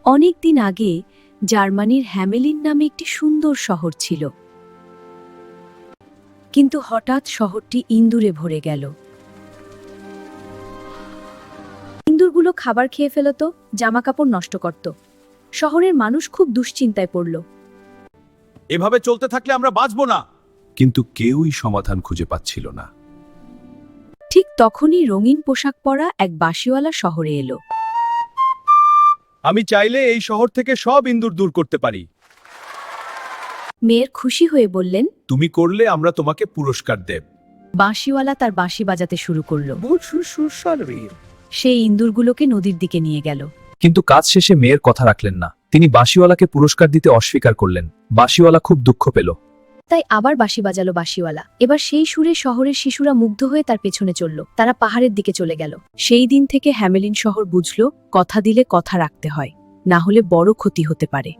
অনেক দিন আগে জার্মানির হ্যামেলিন নামে একটি সুন্দর শহর ছিল, কিন্তু হঠাৎ শহরটি ইঁদুরে ভরে গেল। ইঁদুরগুলো খাবার খেয়ে ফেলত, জামাকাপড় নষ্ট করত। শহরের মানুষ খুব দুশ্চিন্তায় পড়ল। এভাবে চলতে থাকলে আমরা বাঁচব না। কিন্তু কেউই সমাধান খুঁজে পাচ্ছিল না। ঠিক তখনই রঙিন পোশাক পরা এক বাঁশিওয়ালা শহরে এলো। আমি চাইলে এই শহর থেকে সব ইঁদুর দূর করতে পারি। মেয়ের খুশি হয়ে বললেন। তুমি করলে আমরা তোমাকে পুরস্কার দেব। বাঁশিওয়ালা তার বাঁশি বাজাতে শুরু করল। সেই ইঁদুরগুলোকে নদীর দিকে নিয়ে গেল। কিন্তু কাজ শেষে মেয়ের কথা রাখলেন না। তিনি বাঁশিওয়ালাকে পুরস্কার দিতে অস্বীকার করলেন। বাঁশিওয়ালা খুব দুঃখ পেল। তাই আবার বাঁশি বাজালো বাঁশিওয়ালা। এবার সেই সুরে শহরের শিশুরা মুগ্ধ হয়ে তার পেছনে চলল। তারা পাহাড়ের দিকে চলে গেল। সেই দিন থেকে হ্যামেলিন শহর বুঝল, কথা দিলে কথা রাখতে হয়, না হলে বড় ক্ষতি হতে পারে।